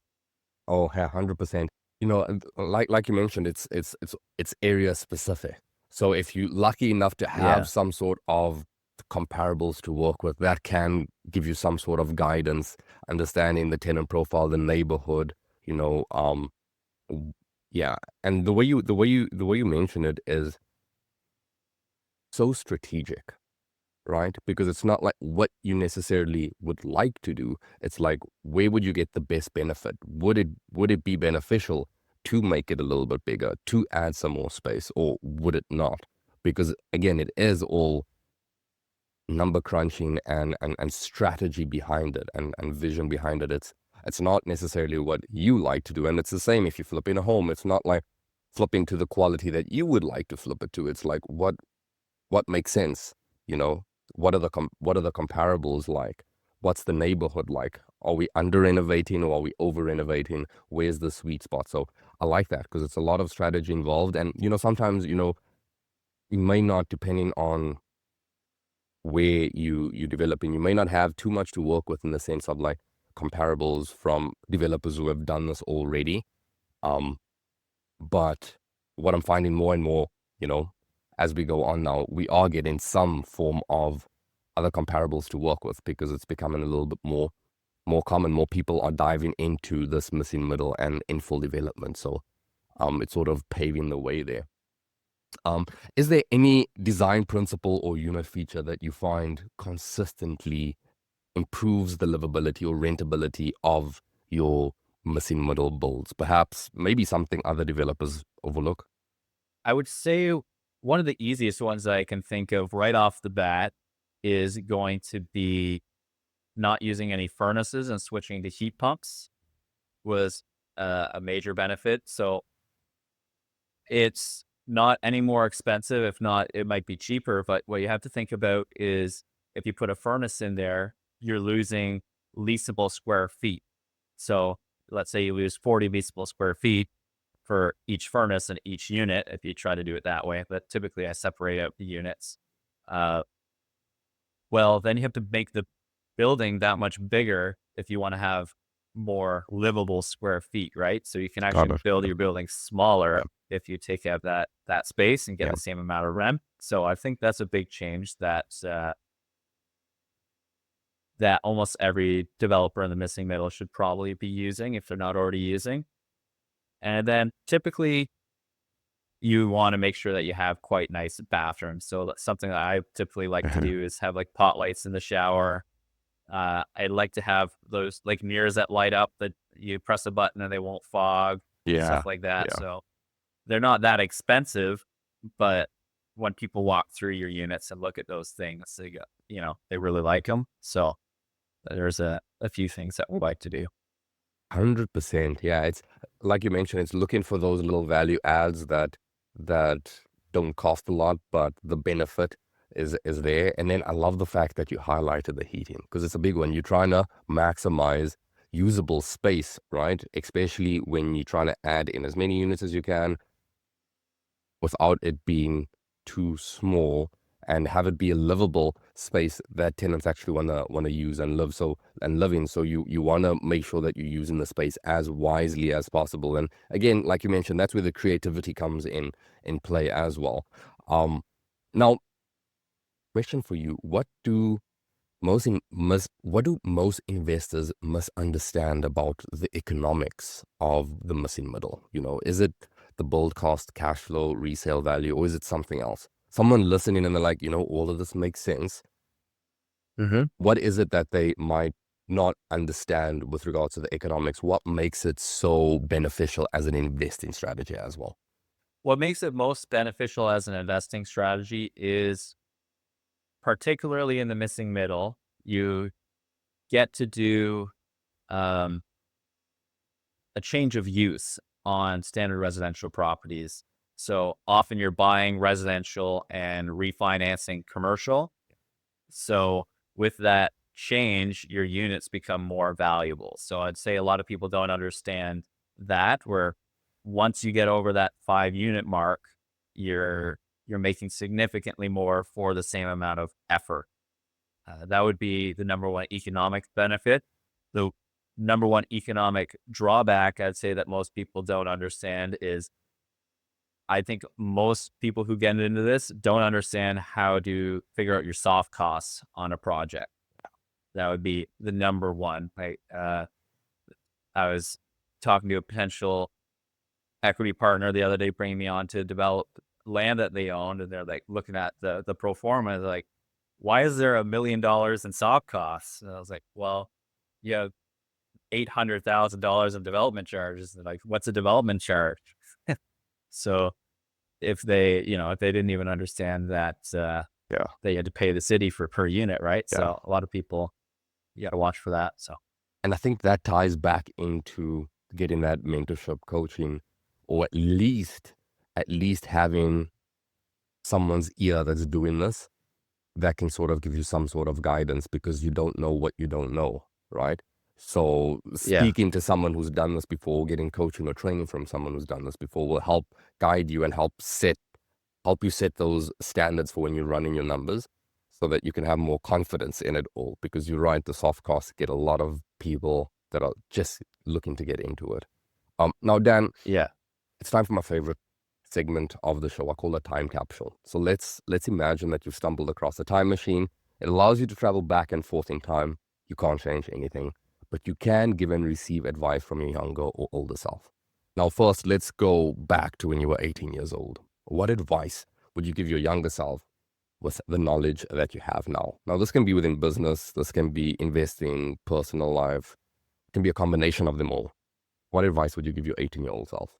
Speaker 2: Oh, yeah, 100%. And like you mentioned, it's area specific. So if you're lucky enough to have
Speaker 1: Yeah.
Speaker 2: some sort of comparables to work with, that can give you some sort of guidance, understanding the tenant profile, the neighborhood, you know, w- yeah. And the way you mention it is so strategic, right? Because it's not like what you necessarily would like to do. It's like, where would you get the best benefit? Would it be beneficial to make it a little bit bigger, to add some more space, or would it not? Because again, it is all number crunching and strategy behind it and vision behind it. It's not necessarily what you like to do. And it's the same if you flip in a home. It's not like flipping to the quality that you would like to flip it to. It's like what makes sense, you know? What are the comparables like? What's the neighborhood like? Are we under renovating or are we over renovating? Where's the sweet spot? So I like that because it's a lot of strategy involved. And sometimes, you may not, depending on where you develop and you may not have too much to work with in the sense of like comparables from developers who have done this already. Um, but what I'm finding more and more, you know, as we go on now, we are getting some form of other comparables to work with because it's becoming a little bit more common. More people are diving into this missing middle and infill development. So it's sort of paving the way there. Um, is there any design principle or unit feature that you find consistently improves the livability or rentability of your missing middle builds? Perhaps maybe something other developers overlook?
Speaker 1: I would say one of the easiest ones that I can think of right off the bat is going to be not using any furnaces and switching to heat pumps was a major benefit. So it's not any more expensive. If not, it might be cheaper. But what you have to think about is if you put a furnace in there, you're losing leasable square feet. So let's say you lose 40 leasable square feet for each furnace and each unit if you try to do it that way. But typically I separate out the units. Uh, well, then you have to make the building that much bigger if you want to have more livable square feet, right? So you can
Speaker 2: Got
Speaker 1: actually
Speaker 2: it.
Speaker 1: build
Speaker 2: Yeah.
Speaker 1: your building smaller
Speaker 2: Yeah.
Speaker 1: if you take out that space and get
Speaker 2: Yeah.
Speaker 1: the same amount of rent. So I think that's a big change that almost every developer in the missing middle should probably be using if they're not already using. And then typically you want to make sure that you have quite nice bathrooms. So that's something that I typically like to do is have like pot lights in the shower. I'd like to have those like mirrors that light up that you press a button and they won't fog,
Speaker 2: Yeah.
Speaker 1: stuff like that.
Speaker 2: Yeah.
Speaker 1: So they're not that expensive, but when people walk through your units and look at those things, they really like them. So there's a few things that we like to do.
Speaker 2: 100%. Yeah, it's like you mentioned, it's looking for those little value adds that don't cost a lot, but the benefit is there. And then I love the fact that you highlighted the heating because it's a big one. You're trying to maximize usable space, right? Especially when you're trying to add in as many units as you can without it being too small and have it be a livable space that tenants actually wanna use and live in. So you wanna make sure that you're using the space as wisely as possible. And again, like you mentioned, that's where the creativity comes in play as well. Now, question for you: what do most investors must understand about the economics of the missing middle? Is it the build cost, cash flow, resale value, or is it something else? Someone listening and they're like, all of this makes sense. What is it that they might not understand with regards to the economics? What makes it so beneficial as an investing strategy as well?
Speaker 1: What makes it most beneficial as an investing strategy is, particularly in the missing middle, you get to do um, a change of use on standard residential properties. So often you're buying residential and refinancing commercial. So with that change, your units become more valuable. So I'd say a lot of people don't understand that, where once you get over that 5 unit mark, you're making significantly more for the same amount of effort. That would be the number one economic benefit. The number one economic drawback I'd say that most people don't understand is, I think most people who get into this don't understand how to figure out your soft costs on a project. That would be the number one. I was talking to a potential equity partner the other day, bringing me on to develop land that they owned, and they're like looking at the pro forma. And they're like, "Why is there $1 million in soft costs?" And I was like, "Well, you have $800,000 of development charges." And like, "What's a development charge?" So if they didn't even understand that
Speaker 2: Yeah.
Speaker 1: they had to pay the city for per unit, right?
Speaker 2: Yeah.
Speaker 1: So a lot of people, you got to watch for that. So
Speaker 2: And I think that ties back into getting that mentorship coaching, or at least having someone's ear that's doing this that can sort of give you some sort of guidance, because you don't know what you don't know, right? So
Speaker 1: yeah,
Speaker 2: speaking to someone who's done this before, getting coaching or training from someone who's done this before will help guide you and help you set those standards for when you're running your numbers, so that you can have more confidence in it all. Because you're right, the soft costs get a lot of people that are just looking to get into it. Now, Dan,
Speaker 1: yeah,
Speaker 2: it's time for my favorite segment of the show. I call it time capsule. So let's imagine that you've stumbled across a time machine. It allows you to travel back and forth in time. You can't change anything, but you can give and receive advice from your younger or older self. Now, first, let's go back to when you were 18 years old. What advice would you give your younger self with the knowledge that you have now? Now, this can be within business, this can be investing, personal life, it can be a combination of them all. What advice would you give your 18-year-old self?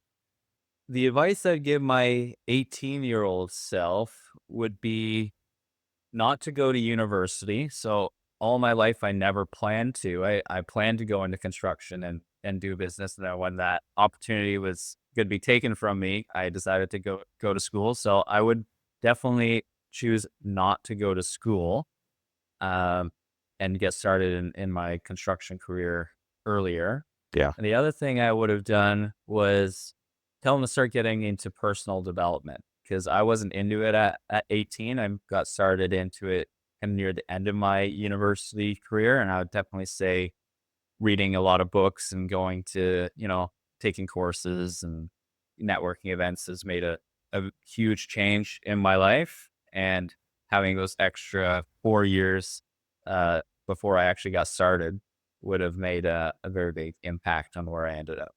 Speaker 1: the advice I'd give my 18-year-old self would be not to go to university. So all my life, I never planned to. I planned to go into construction and do business. And then when that opportunity was going to be taken from me, I decided to go to school. So I would definitely choose not to go to school, um, and get started in my construction career earlier.
Speaker 2: Yeah.
Speaker 1: And the other thing I would have done was tell them to start getting into personal development, because I wasn't into it at 18. I got started into it kind of near the end of my university career. And I would definitely say reading a lot of books and going to, taking courses and networking events has made a huge change in my life. And having those extra 4 years before I actually got started would have made a very big impact on where I ended up.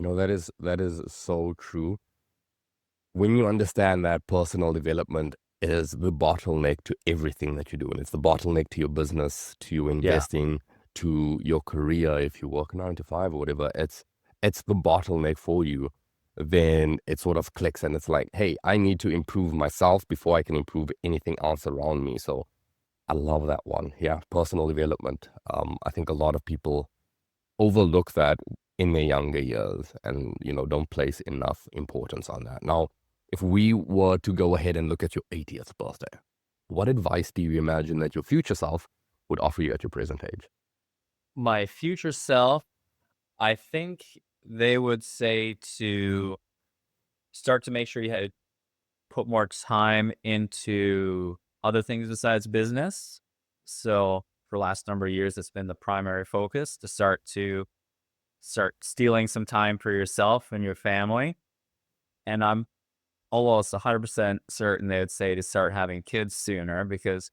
Speaker 2: That is so true. When you understand that personal development is the bottleneck to everything that you do, and it's the bottleneck to your business, to your
Speaker 1: Yeah.
Speaker 2: investing, to your career, if you work 9 to 5 or whatever, it's the bottleneck for you, then it sort of clicks and it's like, hey, I need to improve myself before I can improve anything else around me. So I love that one. Yeah, personal development. I think a lot of people overlook that in their younger years, and don't place enough importance on that. Now, if we were to go ahead and look at your 80th birthday, what advice do you imagine that your future self would offer you at your present age?
Speaker 1: My future self, I think they would say to start to make sure you had put more time into other things besides business. So for the last number of years, it's been the primary focus to start stealing some time for yourself and your family. And I'm almost 100% certain they would say to start having kids sooner, because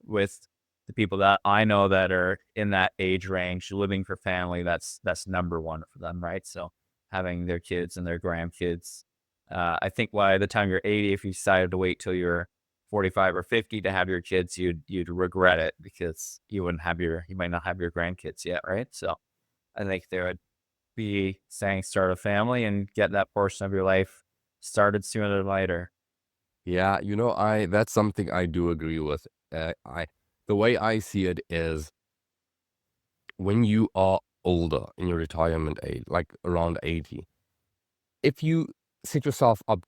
Speaker 1: with the people that I know that are in that age range, living for family, that's number one for them, right? So having their kids and their grandkids. I think by the time you're 80, if you decided to wait till you're 45 or 50 to have your kids, you'd regret it because you might not have your grandkids yet, right? So I think they would be saying start a family and get that portion of your life started sooner than later.
Speaker 2: Yeah, that's something I do agree with. The way I see it is when you are older in your retirement age, like around 80, if you set yourself up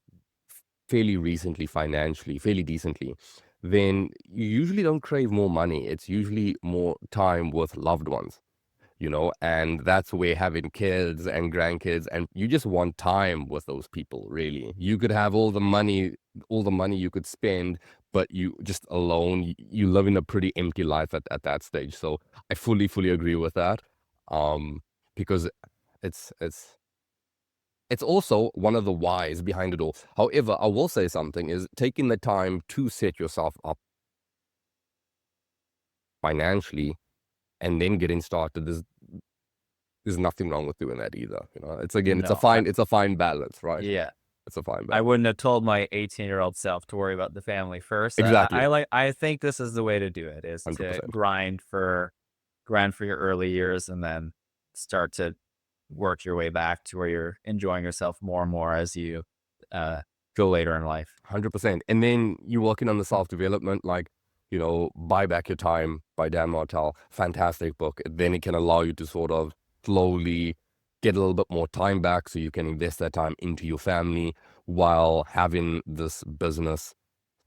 Speaker 2: fairly recently financially, fairly decently, then you usually don't crave more money. It's usually more time with loved ones, and that's where having kids and grandkids, and you just want time with those people, really. You could have all the money you could spend, but you just alone, you live in a pretty empty life at that stage. So I fully agree with that. Because it's also one of the whys behind it all. However, I will say something is taking the time to set yourself up financially and then getting started. There's nothing wrong with doing that either. It's again,
Speaker 1: No,
Speaker 2: it's a fine balance, right?
Speaker 1: yeah,
Speaker 2: It's a fine
Speaker 1: I
Speaker 2: balance.
Speaker 1: wouldn't have told my 18-year-old self to worry about the family first.
Speaker 2: Exactly.
Speaker 1: I think this is the way to do it, is to
Speaker 2: 100%.
Speaker 1: grind for your early years and then start to work your way back to where you're enjoying yourself more and more as you uh, go later in life.
Speaker 2: 100%. And then you're working on the self-development, like, Buy Back Your Time by Dan Martell. Fantastic book. Then it can allow you to sort of slowly get a little bit more time back so you can invest that time into your family while having this business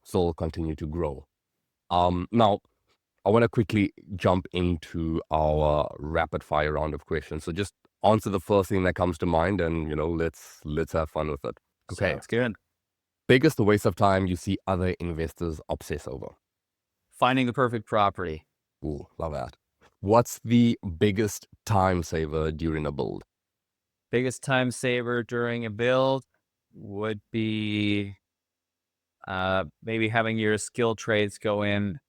Speaker 2: still continue to grow. Now, I want to quickly jump into our rapid fire round of questions. So just answer the first thing that comes to mind and, let's have fun with it. Okay.
Speaker 1: Sounds good.
Speaker 2: Biggest waste of time you see other investors obsess over?
Speaker 1: Finding the perfect property.
Speaker 2: Ooh, love that. What's the biggest time saver during a build?
Speaker 1: Biggest time saver during a build would be maybe having your skill trades go in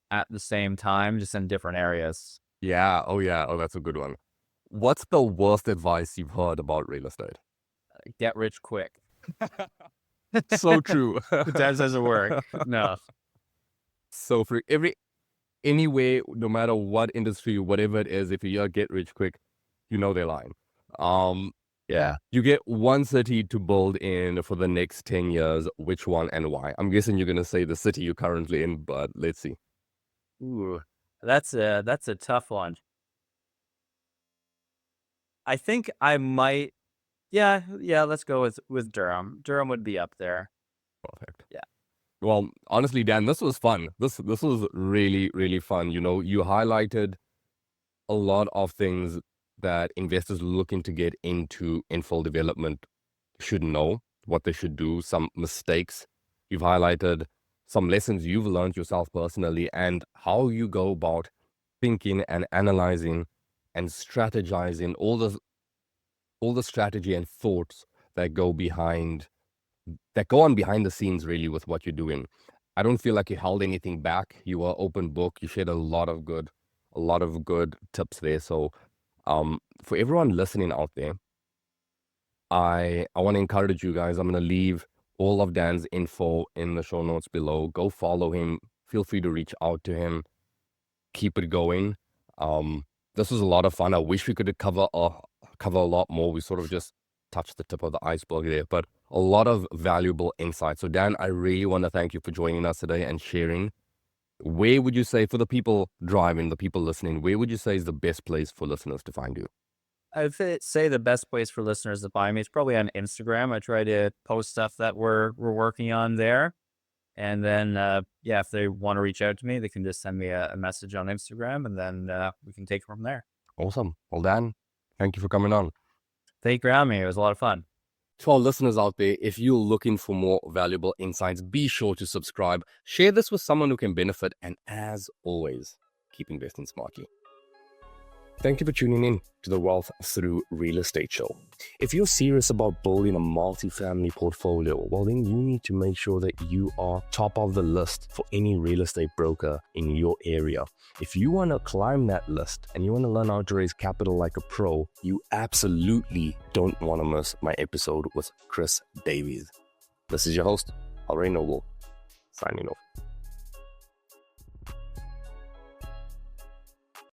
Speaker 1: at the same time, just in different areas.
Speaker 2: Yeah. Oh, yeah. Oh, that's a good one. What's the worst advice you've heard about real estate?
Speaker 1: Get rich quick.
Speaker 2: So true.
Speaker 1: That doesn't work. No.
Speaker 2: So for anyway, no matter what industry, whatever it is, if you hear get rich quick, they're lying.
Speaker 1: Yeah.
Speaker 2: You get one city to build in for the next 10 years. Which one and why? I'm guessing you're going to say the city you're currently in, but let's see.
Speaker 1: Ooh, that's a tough one. I think I might. Yeah. Let's go with Durham. Durham would be up there.
Speaker 2: Perfect.
Speaker 1: Yeah.
Speaker 2: Well, honestly, Dan, this was fun. This was really, really fun. You highlighted a lot of things that investors looking to get into infill development should know, what they should do, some mistakes. You've highlighted some lessons you've learned yourself personally and how you go about thinking and analyzing and strategizing all the strategy and thoughts that go on behind the scenes really with what you're doing. I don't feel like you held anything back. You were open book. You shared a lot of good tips there. So for everyone listening out there, I want to encourage you guys. I'm going to leave all of Dan's info in the show notes below. Go follow him. Feel free to reach out to him. Keep it going. This was a lot of fun. I wish we could cover a lot more. We sort of just touched the tip of the iceberg there, but a lot of valuable insights. So Dan, I really want to thank you for joining us today and sharing. Where would you say, for the people driving, the people listening, where would you say is the best place for listeners to find you?
Speaker 1: I'd say the best place for listeners to find me is probably on Instagram. I try to post stuff that we're working on there. And then, if they want to reach out to me, they can just send me a message on Instagram, and then we can take it from there.
Speaker 2: Awesome. Well, Dan, thank you for coming on.
Speaker 1: Thank you for having me. It was a lot of fun.
Speaker 2: To our listeners out there, if you're looking for more valuable insights, be sure to subscribe. Share this with someone who can benefit. And as always, keep investing smartly. Thank you for tuning in to the Wealth Through Real Estate Show. If you're serious about building a multifamily portfolio, well, then you need to make sure that you are top of the list for any real estate broker in your area. If you want to climb that list and you want to learn how to raise capital like a pro, you absolutely don't want to miss my episode with Chris Davies. This is your host, Alray Noble. signing off.